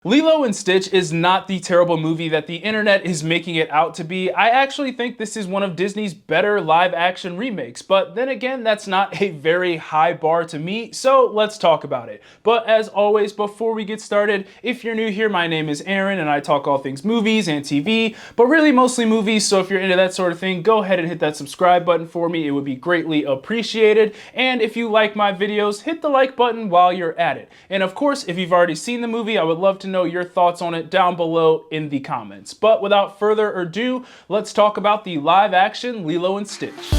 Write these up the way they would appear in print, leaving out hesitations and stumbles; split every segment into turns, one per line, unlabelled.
Lilo and Stitch is not the terrible movie that the internet is making it out to be. I actually think this is one of Disney's better live action remakes, but then again, that's not a very high bar to meet, so let's talk about it. But as always, before we get started, if you're new here, my name is Aaron and I talk all things movies and TV, but really mostly movies, so if you're into that sort of thing, go ahead and hit that subscribe button for me. It would be greatly appreciated. And if you like my videos, hit the like button while you're at it. And of course, if you've already seen the movie, I would love to know your thoughts on it down below in the comments. But without further ado, let's talk about the live action Lilo and Stitch.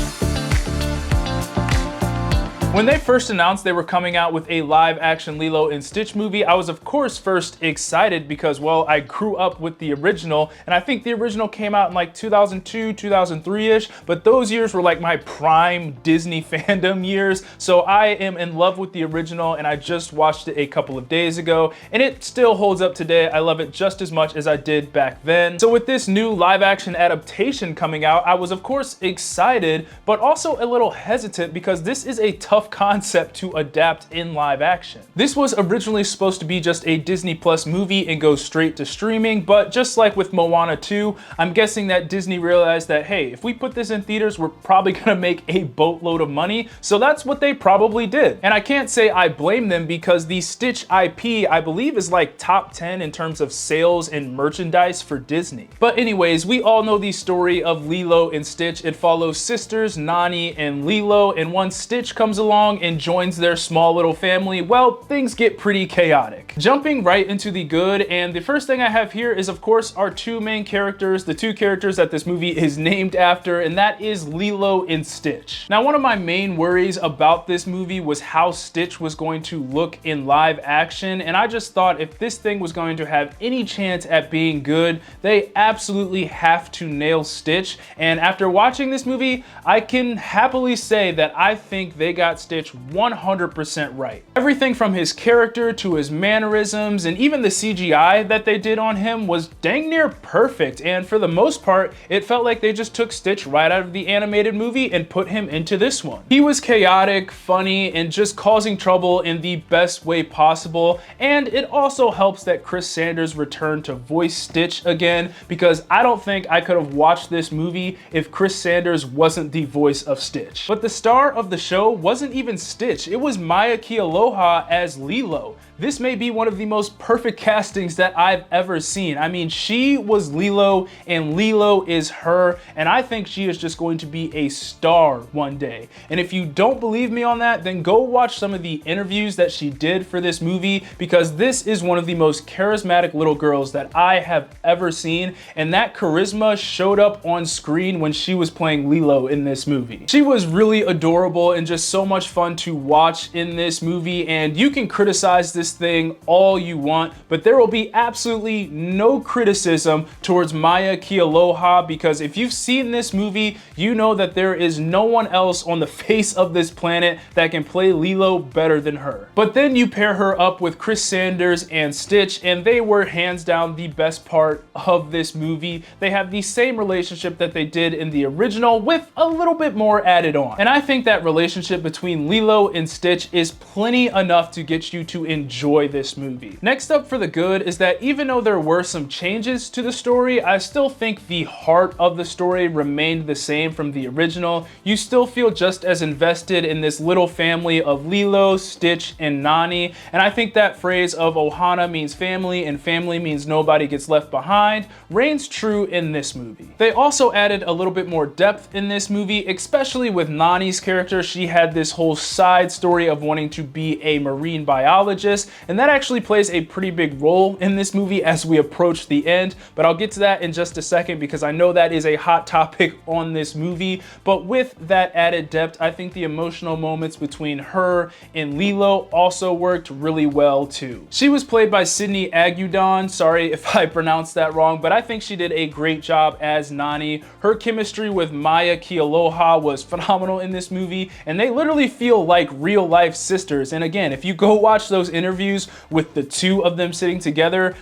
When they first announced they were coming out with a live action Lilo and Stitch movie, I was of course first excited because, well, I grew up with the original, and I think the original came out in like 2002, 2003-ish, but those years were like my prime Disney fandom years, so I am in love with the original, and I just watched it a couple of days ago, and it still holds up today. I love it just as much as I did back then. So with this new live action adaptation coming out, I was of course excited, but also a little hesitant because this is a tough concept to adapt in live action. This was originally supposed to be just a Disney Plus movie and go straight to streaming, but just like with Moana 2, I'm guessing that Disney realized that, hey, if we put this in theaters, we're probably gonna make a boatload of money, so that's what they probably did. And I can't say I blame them because the Stitch IP, I believe, is like top 10 in terms of sales and merchandise for Disney. But anyways, we all know the story of Lilo and Stitch. It follows sisters Nani and Lilo, and once Stitch comes along and joins their small little family, well, things get pretty chaotic. Jumping right into the good, and the first thing I have here is of course our two main characters, the two characters that this movie is named after, and that is Lilo and Stitch. Now, one of my main worries about this movie was how Stitch was going to look in live action, and I just thought if this thing was going to have any chance at being good, they absolutely have to nail Stitch. And after watching this movie, I can happily say that I think they got Stitch 100% right. Everything from his character to his mannerisms and even the CGI that they did on him was dang near perfect, and for the most part it felt like they just took Stitch right out of the animated movie and put him into this one. He was chaotic, funny, and just causing trouble in the best way possible, and it also helps that Chris Sanders returned to voice Stitch again, because I don't think I could have watched this movie if Chris Sanders wasn't the voice of Stitch. But the star of the show wasn't even Stitch, it was Maia Kealoha as Lilo. This may be one of the most perfect castings that I've ever seen. I mean, she was Lilo and Lilo is her, and I think she is just going to be a star one day. And if you don't believe me on that, then go watch some of the interviews that she did for this movie, because this is one of the most charismatic little girls that I have ever seen, and that charisma showed up on screen when she was playing Lilo in this movie. She was really adorable and just so much fun to watch in this movie, and you can criticize this thing all you want, but there will be absolutely no criticism towards Maia Kealoha, because if you've seen this movie, you know that there is no one else on the face of this planet that can play Lilo better than her. But then you pair her up with Chris Sanders and Stitch, and they were hands down the best part of this movie. They have the same relationship that they did in the original with a little bit more added on. And I think that relationship between Lilo and Stitch is plenty enough to get you to enjoy this movie. Next up for the good is that even though there were some changes to the story, I still think the heart of the story remained the same from the original. You still feel just as invested in this little family of Lilo, Stitch, and Nani, and I think that phrase of Ohana means family and family means nobody gets left behind reigns true in this movie. They also added a little bit more depth in this movie, especially with Nani's character. She had this whole side story of wanting to be a marine biologist, and that actually plays a pretty big role in this movie as we approach the end, but I'll get to that in just a second because I know that is a hot topic on this movie. But with that added depth, I think the emotional moments between her and Lilo also worked really well too. She was played by Sydney Agudong, sorry if I pronounced that wrong, but I think she did a great job as Nani. Her chemistry with Maia Kealoha was phenomenal in this movie, and they literally feel like real life sisters. And again, if you go watch those interviews with the two of them sitting together,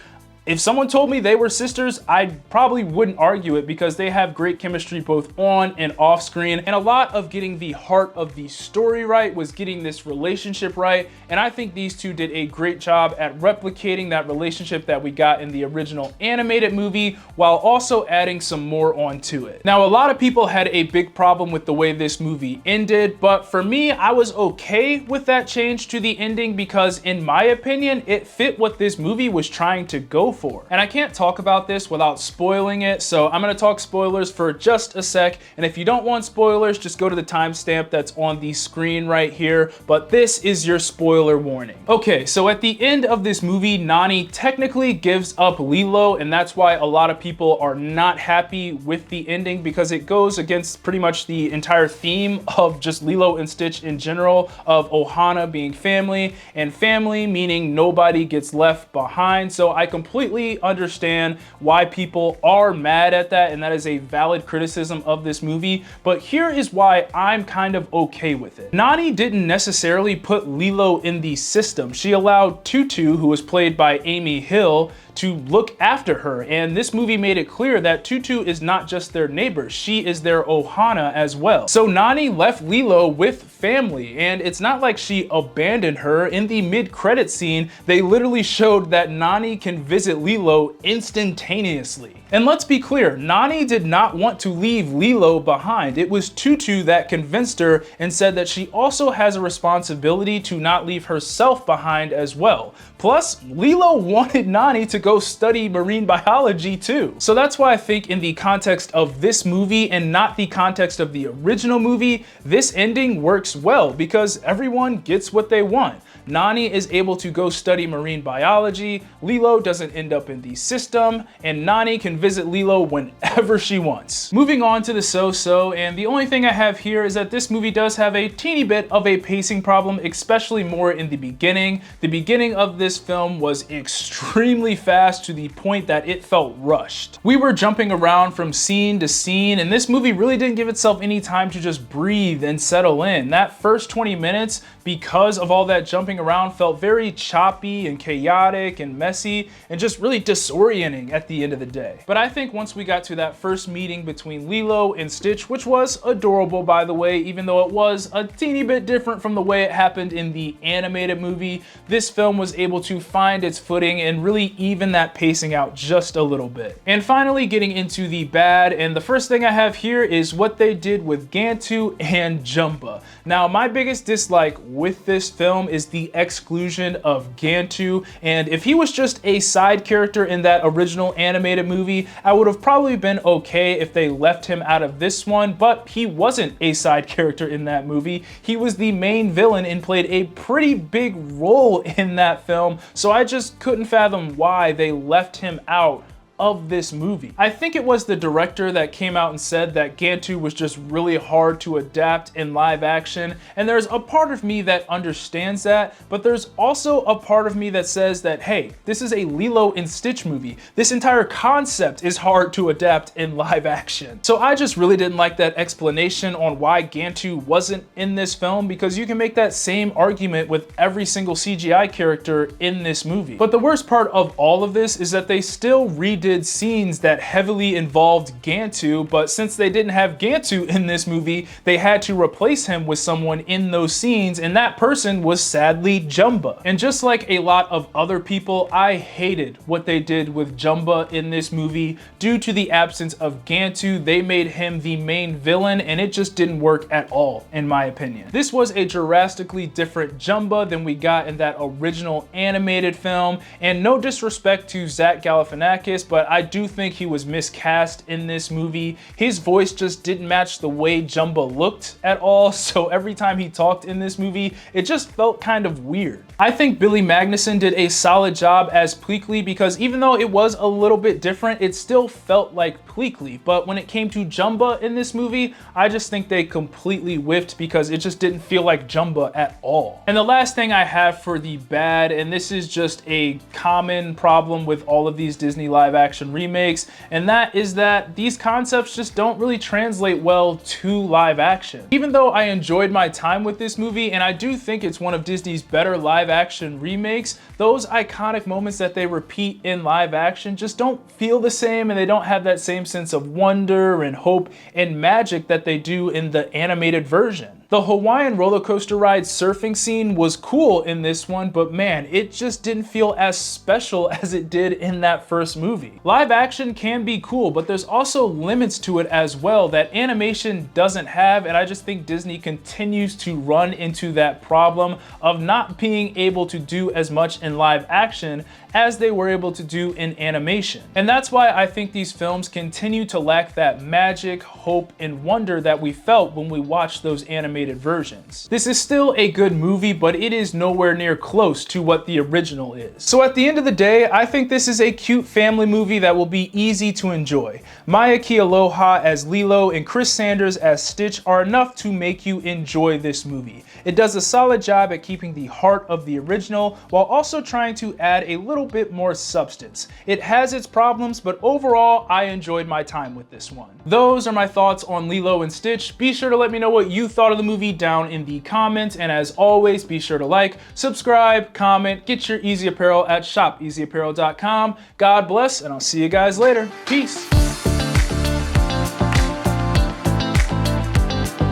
If someone told me they were sisters, I probably wouldn't argue it because they have great chemistry both on and off screen. And a lot of getting the heart of the story right was getting this relationship right. And I think these two did a great job at replicating that relationship that we got in the original animated movie while also adding some more onto it. Now, a lot of people had a big problem with the way this movie ended, but for me, I was okay with that change to the ending because in my opinion, it fit what this movie was trying to go for. And I can't talk about this without spoiling it, so I'm gonna talk spoilers for just a sec. And if you don't want spoilers, just go to the timestamp that's on the screen right here. But this is your spoiler warning. Okay, so at the end of this movie, Nani technically gives up Lilo, and that's why a lot of people are not happy with the ending because it goes against pretty much the entire theme of just Lilo and Stitch in general, of Ohana being family, and family meaning nobody gets left behind. So I completely understand why people are mad at that, and that is a valid criticism of this movie, but here is why I'm kind of okay with it. Nani didn't necessarily put Lilo in the system. She allowed Tutu, who was played by Amy Hill, to look after her, and this movie made it clear that Tutu is not just their neighbor, she is their Ohana as well. So Nani left Lilo with family, and it's not like she abandoned her. In the mid-credit scene, they literally showed that Nani can visit Lilo instantaneously. And let's be clear, Nani did not want to leave Lilo behind. It was Tutu that convinced her and said that she also has a responsibility to not leave herself behind as well. Plus, Lilo wanted Nani to go study marine biology too. So that's why I think in the context of this movie and not the context of the original movie, this ending works well because everyone gets what they want. Nani is able to go study marine biology, Lilo doesn't end up in the system, and Nani can visit Lilo whenever she wants. Moving on to the so-so, and the only thing I have here is that this movie does have a teeny bit of a pacing problem, especially more in the beginning. The beginning of this film was extremely fast to the point that it felt rushed. We were jumping around from scene to scene, and this movie really didn't give itself any time to just breathe and settle in. That first 20 minutes, because of all that jumping around, felt very choppy and chaotic and messy and just really disorienting at the end of the day. But I think once we got to that first meeting between Lilo and Stitch, which was adorable by the way, even though it was a teeny bit different from the way it happened in the animated movie, this film was able to find its footing and really even that pacing out just a little bit. And finally, getting into the bad, and the first thing I have here is what they did with Gantu and Jumba. Now, my biggest dislike with this film is the exclusion of Gantu, and if he was just a side character in that original animated movie, I would have probably been okay if they left him out of this one, but he wasn't a side character in that movie. He was the main villain and played a pretty big role in that film, so I just couldn't fathom why they left him out of this movie. I think it was the director that came out and said that Gantu was just really hard to adapt in live action, and there's a part of me that understands that, but there's also a part of me that says that, hey, this is a Lilo and Stitch movie. This entire concept is hard to adapt in live action. So I just really didn't like that explanation on why Gantu wasn't in this film, because you can make that same argument with every single CGI character in this movie. But the worst part of all of this is that they still redid scenes that heavily involved Gantu, but since they didn't have Gantu in this movie, they had to replace him with someone in those scenes, and that person was sadly Jumba. And just like a lot of other people, I hated what they did with Jumba in this movie. Due to the absence of Gantu, they made him the main villain, and it just didn't work at all, in my opinion. This was a drastically different Jumba than we got in that original animated film, and no disrespect to Zach Galifianakis, but I do think he was miscast in this movie. His voice just didn't match the way Jumba looked at all, so every time he talked in this movie, it just felt kind of weird. I think Billy Magnussen did a solid job as Pleakley because even though it was a little bit different, it still felt like Pleakley. But when it came to Jumba in this movie, I just think they completely whiffed because it just didn't feel like Jumba at all. And the last thing I have for the bad, and this is just a common problem with all of these Disney live action action remakes, and that is that these concepts just don't really translate well to live action. Even though I enjoyed my time with this movie, and I do think it's one of Disney's better live action remakes, those iconic moments that they repeat in live action just don't feel the same, and they don't have that same sense of wonder and hope and magic that they do in the animated version. The Hawaiian roller coaster ride surfing scene was cool in this one, but man, it just didn't feel as special as it did in that first movie. Live action can be cool, but there's also limits to it as well that animation doesn't have, and I just think Disney continues to run into that problem of not being able to do as much in live action as they were able to do in animation. And that's why I think these films continue to lack that magic, hope, and wonder that we felt when we watched those animated versions. This is still a good movie, but it is nowhere near close to what the original is. So at the end of the day, I think this is a cute family movie that will be easy to enjoy. Maia Kealoha as Lilo and Chris Sanders as Stitch are enough to make you enjoy this movie. It does a solid job at keeping the heart of the original while also trying to add a little bit more substance. It has its problems, but overall, I enjoyed my time with this one. Those are my thoughts on Lilo and Stitch. Be sure to let me know what you thought of the movie down in the comments, and as always, be sure to like, subscribe, comment, get your Eazy Apparel at shopeasyapparel.com. God bless, and I'll see you guys later. Peace.